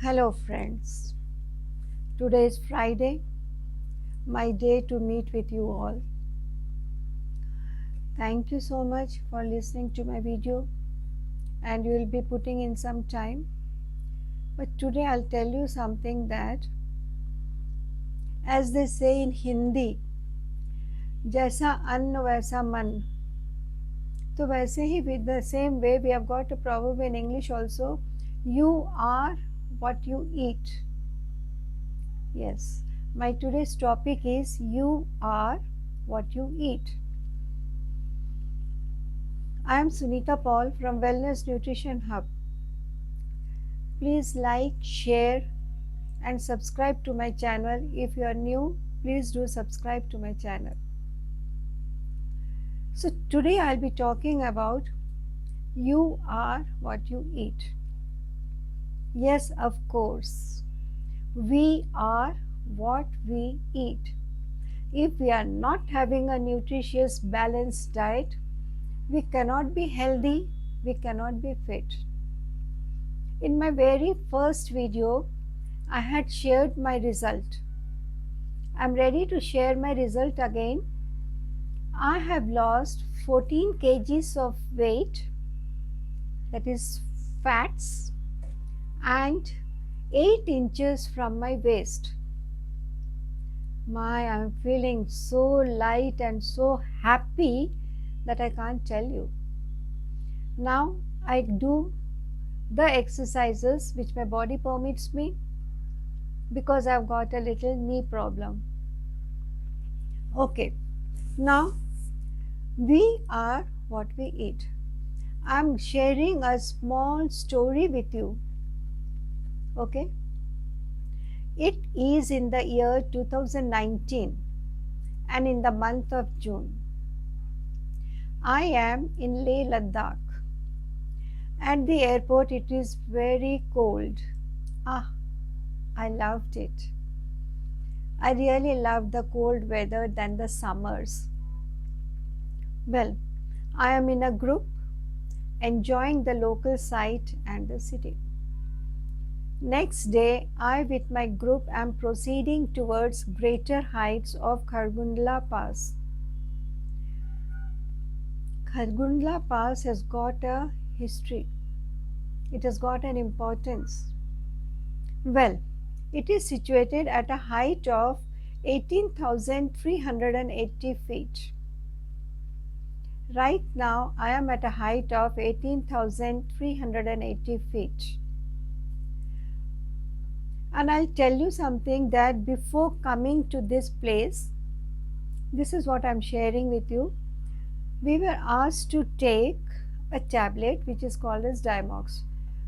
Hello, friends. Today is Friday, my day to meet with you all. Thank you so much for listening to my video, and you will be putting in some time. But today I'll tell you something that, as they say in Hindi, जैसा अन्न वैसा मन. तो वैसे ही with the same way we have got a proverb in English also, you are what you eat. Yes, my today's topic is you are what you eat. I am Sunita Paul from Wellness Nutrition Hub. Please like, share and subscribe to my channel. If you are new, please do subscribe to my channel. So today I'll be talking about you are what you eat. Yes, of course, we are what we eat. If we are not having a nutritious, balanced diet, we cannot be healthy, we cannot be fit. In my very first video, I had shared my result. I'm ready to share my result again. I have lost 14 kgs of weight, that is fats, and 8 inches from my waist. I'm feeling so light and so happy that I can't tell you. Now I do the exercises which my body permits me because I've got a little knee problem. Okay, now we are what we eat. I'm sharing a small story with you. Okay, it is in the year 2019 and in the month of June. I am in Leh Ladakh. At the airport it is very cold. I loved it. I really loved the cold weather than the summers. Well, I am in a group enjoying the local sight and the city. Next day, I with my group am proceeding towards greater heights of Khargundla Pass. Khargundla Pass has got a history. It has got an importance. Well, it is situated at a height of 18,380 feet. Right now, I am at a height of 18,380 feet. And I'll tell you something that before coming to this place, this is what I'm sharing with you. We were asked to take a tablet which is called as Diamox.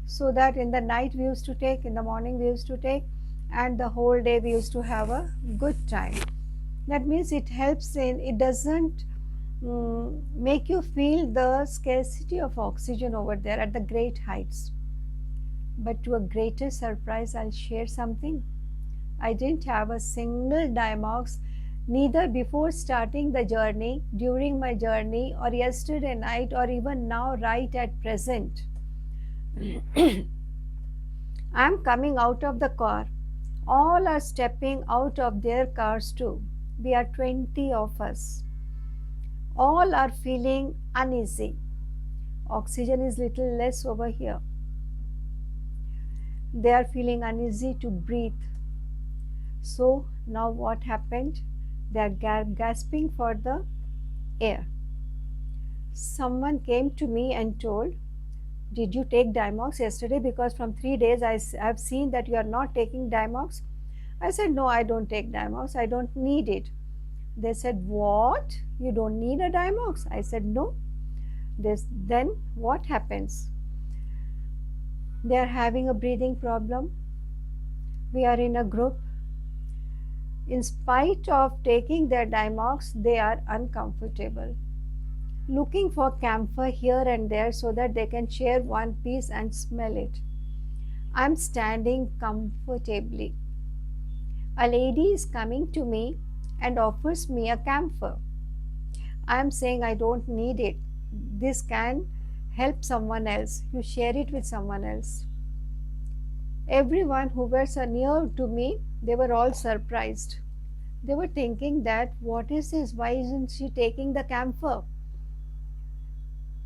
So that in the night we used to take, in the morning we used to take, and the whole day we used to have a good time. That means it helps in, it doesn't make you feel the scarcity of oxygen over there at the great heights. But to a greater surprise, I'll share something. I didn't have a single Diamox, neither before starting the journey, during my journey, or yesterday night, or even now right at present. I'm coming out of the car. All are stepping out of their cars too. We are 20 of us. All are feeling uneasy. Oxygen is little less over here. They are feeling uneasy to breathe. So now what happened? They are gasping for the air. Someone came to me and told, did you take Diamox yesterday? Because from 3 days I have seen that you are not taking Diamox. I said, no, I don't take Diamox. I don't need it. They said, what? You don't need a Diamox? I said, no. Then what happens? They are having a breathing problem. We are in a group. In spite of taking their Diamox, they are uncomfortable, looking for camphor here and there so that they can share one piece and smell it. I'm standing comfortably. A lady is coming to me and offers me a camphor. I'm saying I don't need it. This can help someone else. You share it with someone else. Everyone who was near to me, they were all surprised. They were thinking that, what is this? Why isn't she taking the camphor?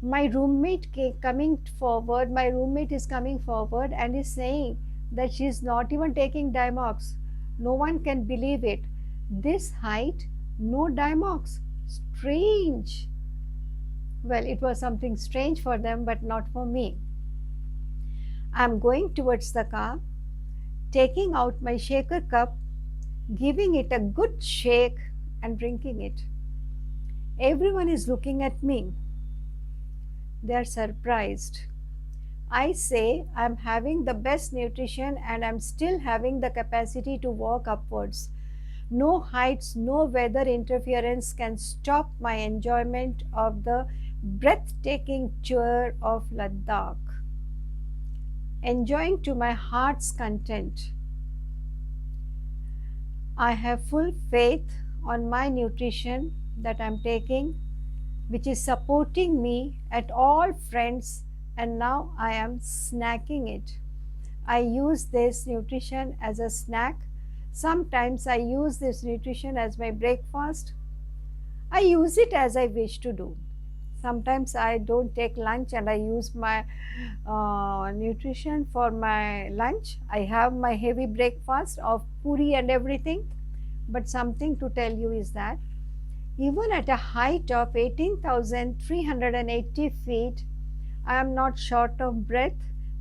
My roommate my roommate is coming forward and is saying that she is not even taking Dimox. No one can believe it. This height, no Dimox. Strange. Well, it was something strange for them, but not for me. I'm going towards the car, taking out my shaker cup, giving it a good shake, and drinking it. Everyone is looking at me. They are surprised. I say I'm having the best nutrition and I'm still having the capacity to walk upwards. No heights, no weather interference can stop my enjoyment of the breathtaking tour of Ladakh. Enjoying to my heart's content. I have full faith on my nutrition that I'm taking, which is supporting me at all fronts, and now I am snacking it. I use this nutrition as a snack. Sometimes I use this nutrition as my breakfast. I use it as I wish to do. Sometimes I don't take lunch and I use my nutrition for my lunch. I have my heavy breakfast of puri and everything. But something to tell you is that even at a height of 18,380 feet, I am not short of breath.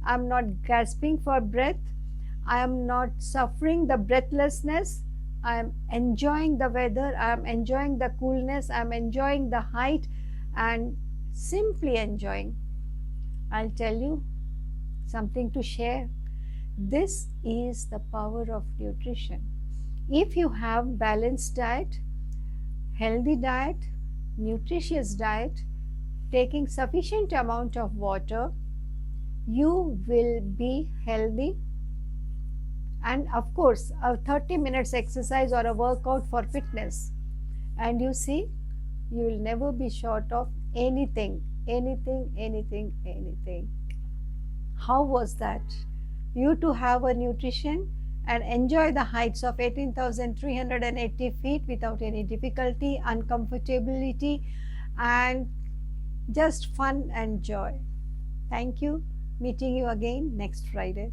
I am not gasping for breath. I am not suffering the breathlessness. I am enjoying the weather. I am enjoying the coolness. I am enjoying the height and simply enjoying. I'll tell you something to share. This is the power of nutrition. If you have balanced diet, healthy diet, nutritious diet, taking sufficient amount of water, you will be healthy. And of course, a 30 minutes exercise or a workout for fitness. And you see, you will never be short of anything. How was that? You to have a nutrition and enjoy the heights of 18,380 feet without any difficulty, uncomfortability, and just fun and joy. Thank you. Meeting you again next Friday.